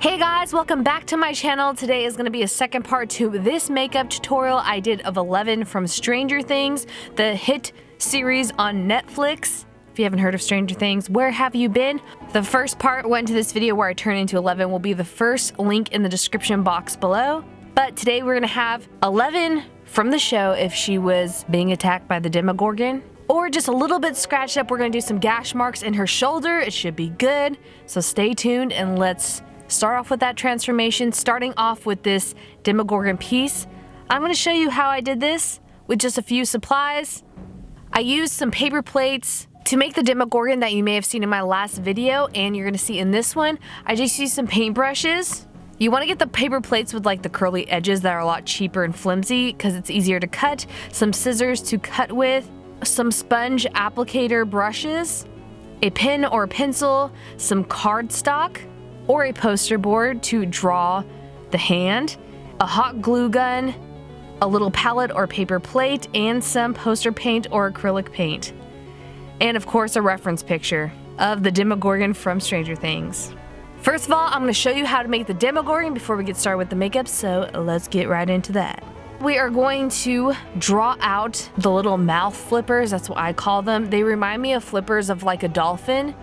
Hey guys, welcome back to my channel. Today is going to be a second part to this makeup tutorial I did of 11 from Stranger Things, the hit series on Netflix. If you haven't heard of Stranger Things, where have you been? The first part went to this video where I turn into 11 will be the first link in the description box below. But today we're going to have 11 from the show if she was being attacked by the Demogorgon. Or just a little bit scratched up. We're going to do some gash marks in her shoulder. It should be good. So stay tuned and let's start off with that transformation, starting off with this Demogorgon piece. I'm going to show you how I did this with just a few supplies. I used some paper plates to make the Demogorgon that you may have seen in my last video and you're going to see in this one. I just used some paintbrushes. You want to get the paper plates with like the curly edges that are a lot cheaper and flimsy because it's easier to cut. Some scissors to cut with, some sponge applicator brushes, a pen or a pencil, some cardstock, or a poster board to draw the hand, a hot glue gun, a little palette or paper plate, and some poster paint or acrylic paint. And of course a reference picture of the Demogorgon from Stranger Things. First of all, I'm going to show you how to make the Demogorgon before we get started with the makeup, so let's get right into that. We are going to draw out the little mouth flippers, that's what I call them. They remind me of flippers of like a dolphin,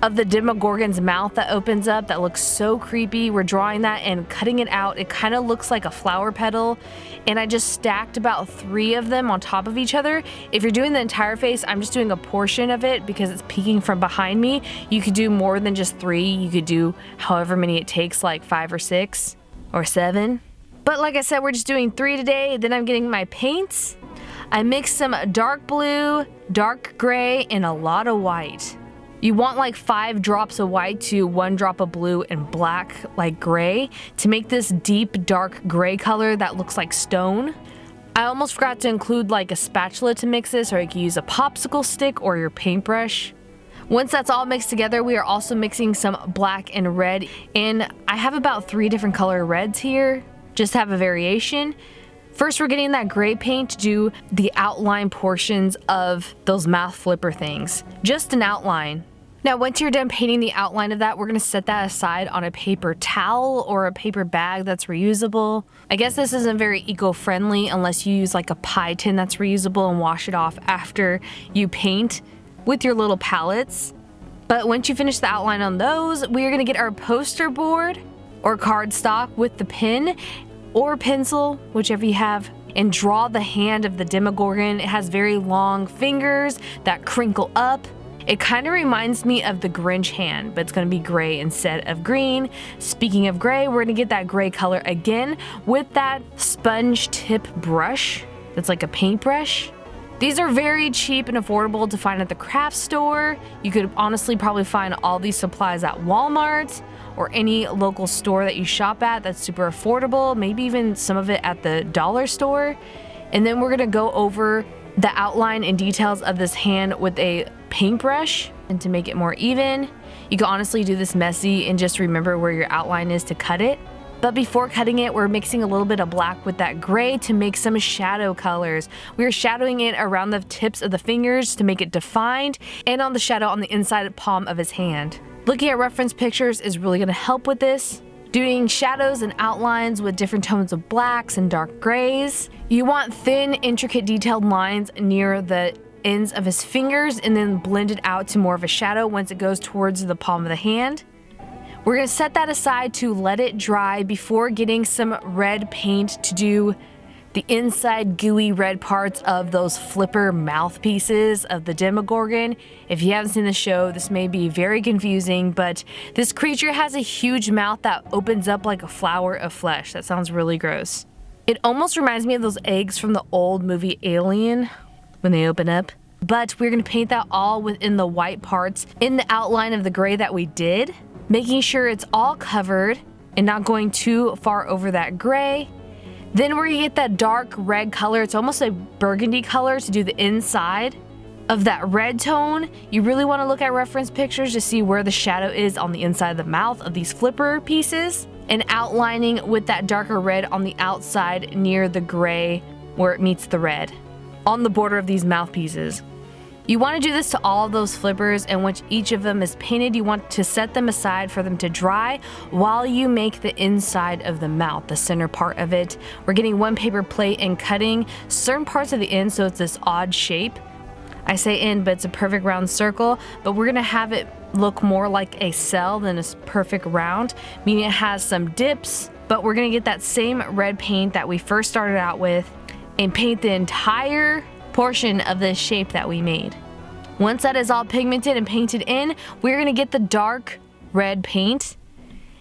of the Demogorgon's mouth that opens up that looks so creepy. We're drawing that and cutting it out. It kind of looks like a flower petal, and I just stacked about 3 of them on top of each other. If you're doing the entire face, I'm just doing a portion of it because it's peeking from behind me. You could do more than just 3. You could do however many it takes, like 5 or 6 or 7. But like I said, we're just doing 3 today. Then I'm getting my paints. I mixed some dark blue, dark gray, and a lot of white. You want like 5 drops of white to 1 drop of blue and black, like gray, to make this deep dark gray color that looks like stone. I almost forgot to include like a spatula to mix this, or you can use a popsicle stick or your paintbrush. Once that's all mixed together, we are also mixing some black and red, and I have about 3 different color reds here, just to have a variation. First, we're getting that gray paint to do the outline portions of those mouth flipper things. Just an outline. Now, once you're done painting the outline of that, we're going to set that aside on a paper towel or a paper bag that's reusable. I guess this isn't very eco-friendly unless you use like a pie tin that's reusable and wash it off after you paint with your little palettes. But once you finish the outline on those, we're going to get our poster board or cardstock with the pen or pencil, whichever you have, and draw the hand of the Demogorgon. It has very long fingers that crinkle up. It kind of reminds me of the Grinch hand, but it's going to be gray instead of green. Speaking of gray, we're going to get that gray color again with that sponge tip brush that's like a paintbrush. These are very cheap and affordable to find at the craft store. You could honestly probably find all these supplies at Walmart or any local store that you shop at that's super affordable, maybe even some of it at the dollar store. And then we're gonna go over the outline and details of this hand with a paintbrush, and to make it more even. You can honestly do this messy and just remember where your outline is to cut it. But before cutting it, we're mixing a little bit of black with that gray to make some shadow colors. We're shadowing it around the tips of the fingers to make it defined, and on the shadow on the inside palm of his hand. Looking at reference pictures is really going to help with this. Doing shadows and outlines with different tones of blacks and dark grays. You want thin, intricate, detailed lines near the ends of his fingers and then blend it out to more of a shadow once it goes towards the palm of the hand. We're going to set that aside to let it dry before getting some red paint to do the inside gooey red parts of those flipper mouthpieces of the Demogorgon. If you haven't seen the show, this may be very confusing, but this creature has a huge mouth that opens up like a flower of flesh. That sounds really gross. It almost reminds me of those eggs from the old movie Alien when they open up. But we're going to paint that all within the white parts in the outline of the gray that we did, making sure it's all covered and not going too far over that gray. Then we're gonna get that dark red color. It's almost a burgundy color to do the inside of that red tone. You really want to look at reference pictures to see where the shadow is on the inside of the mouth of these flipper pieces, and outlining with that darker red on the outside near the gray where it meets the red on the border of these mouthpieces. You want to do this to all of those flippers, and once each of them is painted, you want to set them aside for them to dry while you make the inside of the mouth, the center part of it. We're getting one paper plate and cutting certain parts of the end so it's this odd shape. I say end, but it's a perfect round circle, but we're gonna have it look more like a cell than a perfect round, meaning it has some dips, but we're gonna get that same red paint that we first started out with and paint the entire portion of this shape that we made. Once that is all pigmented and painted in, we're gonna get the dark red paint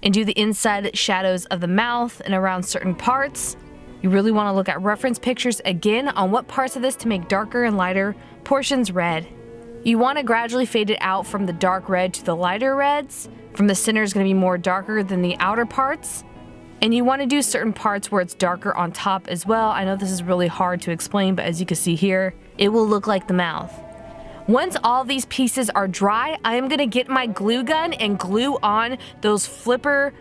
and do the inside shadows of the mouth and around certain parts. You really wanna look at reference pictures again on what parts of this to make darker and lighter portions red. You wanna gradually fade it out from the dark red to the lighter reds. From the center is gonna be more darker than the outer parts. And you want to do certain parts where it's darker on top as well. I know this is really hard to explain, but as you can see here, it will look like the mouth. Once all these pieces are dry, I am going to get my glue gun and glue on those flipper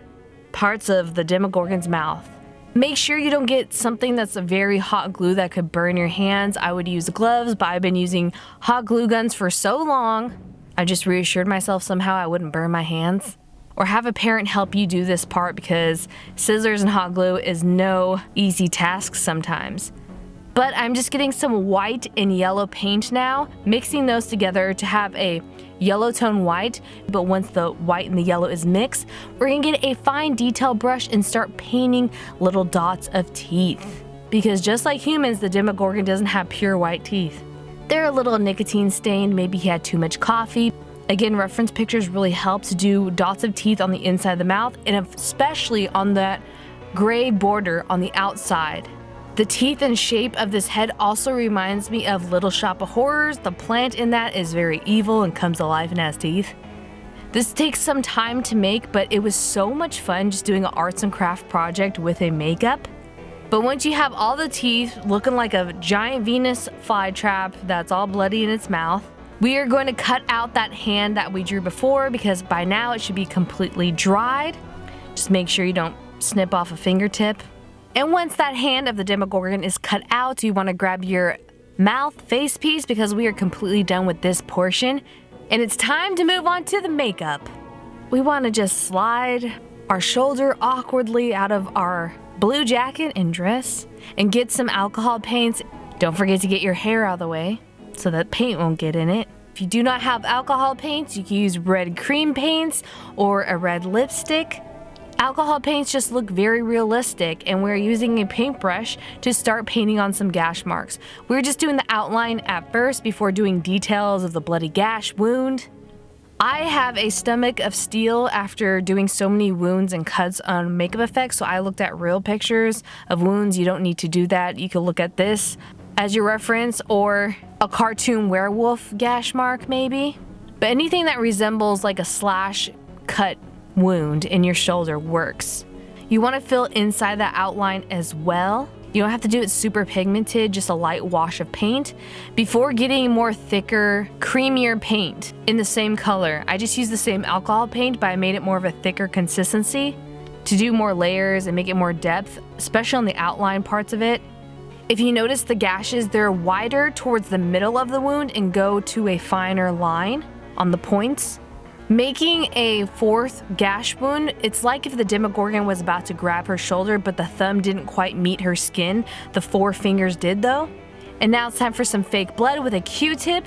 parts of the Demogorgon's mouth. Make sure you don't get something that's a very hot glue that could burn your hands. I would use gloves, but I've been using hot glue guns for so long. I just reassured myself somehow I wouldn't burn my hands. Or have a parent help you do this part, because scissors and hot glue is no easy task sometimes. But I'm just getting some white and yellow paint now, mixing those together to have a yellow tone white. But once the white and the yellow is mixed, we're gonna get a fine detail brush and start painting little dots of teeth. Because just like humans, the Demogorgon doesn't have pure white teeth. They're a little nicotine stained, maybe he had too much coffee. Again, reference pictures really help to do dots of teeth on the inside of the mouth, and especially on that gray border on the outside. The teeth and shape of this head also reminds me of Little Shop of Horrors. The plant in that is very evil and comes alive and has teeth. This takes some time to make, but it was so much fun just doing an arts and craft project with a makeup. But once you have all the teeth looking like a giant Venus flytrap that's all bloody in its mouth, we are going to cut out that hand that we drew before, because by now it should be completely dried. Just make sure you don't snip off a fingertip. And once that hand of the Demogorgon is cut out, you want to grab your mouth face piece, because we are completely done with this portion. And it's time to move on to the makeup. We want to just slide our shoulder awkwardly out of our blue jacket and dress and get some alcohol paints. Don't forget to get your hair out of the way so that paint won't get in it. If you do not have alcohol paints, you can use red cream paints or a red lipstick. Alcohol paints just look very realistic, and we're using a paintbrush to start painting on some gash marks. We're just doing the outline at first before doing details of the bloody gash wound. I have a stomach of steel after doing so many wounds and cuts on makeup effects, so I looked at real pictures of wounds. You don't need to do that. You can look at this as your reference, or a cartoon werewolf gash mark maybe. But anything that resembles like a slash cut wound in your shoulder works. You want to fill inside that outline as well. You don't have to do it super pigmented, just a light wash of paint. Before getting more thicker, creamier paint in the same color, I just used the same alcohol paint, but I made it more of a thicker consistency to do more layers and make it more depth, especially on the outline parts of it. If you notice the gashes, they're wider towards the middle of the wound and go to a finer line on the points. Making a fourth gash wound, it's like if the Demogorgon was about to grab her shoulder, but the thumb didn't quite meet her skin. The 4 fingers did though. And now it's time for some fake blood with a Q-tip.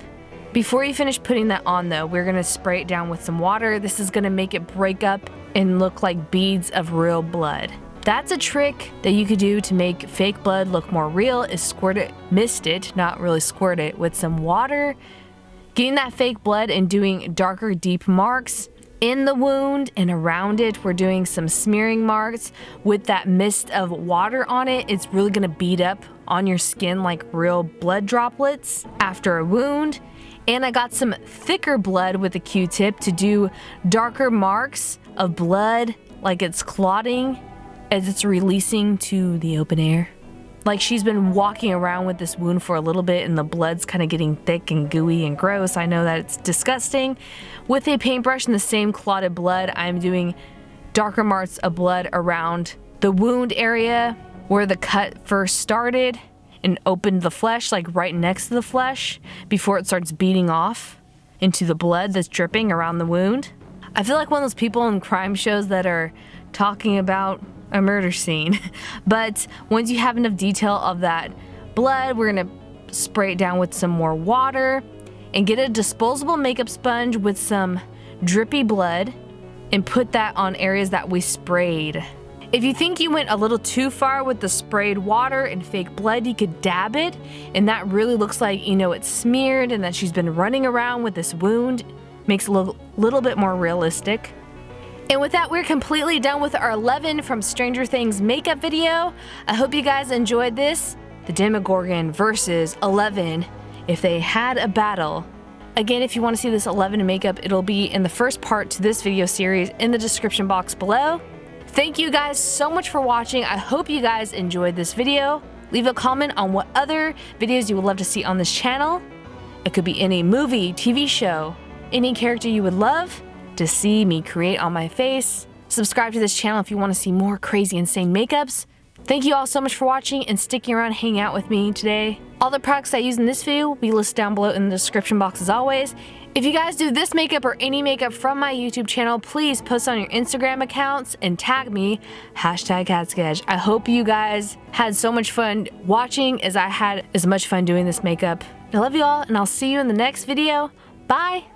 Before you finish putting that on though, we're gonna spray it down with some water. This is gonna make it break up and look like beads of real blood. That's a trick that you could do to make fake blood look more real, is squirt it, mist it, not really squirt it, with some water. Getting that fake blood and doing darker deep marks in the wound and around it. We're doing some smearing marks with that mist of water on it. It's really gonna bead up on your skin like real blood droplets after a wound. And I got some thicker blood with a Q-tip to do darker marks of blood, like it's clotting as it's releasing to the open air. Like she's been walking around with this wound for a little bit and the blood's kind of getting thick and gooey and gross. I know that it's disgusting. With a paintbrush and the same clotted blood, I'm doing darker marks of blood around the wound area where the cut first started. and opened the flesh like right next to the flesh before it starts beating off into the blood that's dripping around the wound. I feel like one of those people in crime shows that are talking about a murder scene. But once you have enough detail of that blood, we're gonna spray it down with some more water and get a disposable makeup sponge with some drippy blood and put that on areas that we sprayed. If you think you went a little too far with the sprayed water and fake blood, you could dab it, and that really looks like, you know, it's smeared and that she's been running around with this wound. Makes it look a little bit more realistic. And with that, we're completely done with our 11 from Stranger Things makeup video. I hope you guys enjoyed this. The Demogorgon versus 11 if they had a battle. Again, if you want to see this 11 makeup, it'll be in the first part to this video series in the description box below. Thank you guys so much for watching. I hope you guys enjoyed this video. Leave a comment on what other videos you would love to see on this channel. It could be any movie, TV show, any character you would love to see me create on my face. Subscribe to this channel if you want to see more crazy, insane makeups. Thank you all so much for watching and sticking around hanging out with me today. All the products I use in this video will be listed down below in the description box as always. If you guys do this makeup or any makeup from my YouTube channel, please post on your Instagram accounts and tag me, #katsketch. I hope you guys had so much fun watching as I had as much fun doing this makeup. I love you all, and I'll see you in the next video. Bye!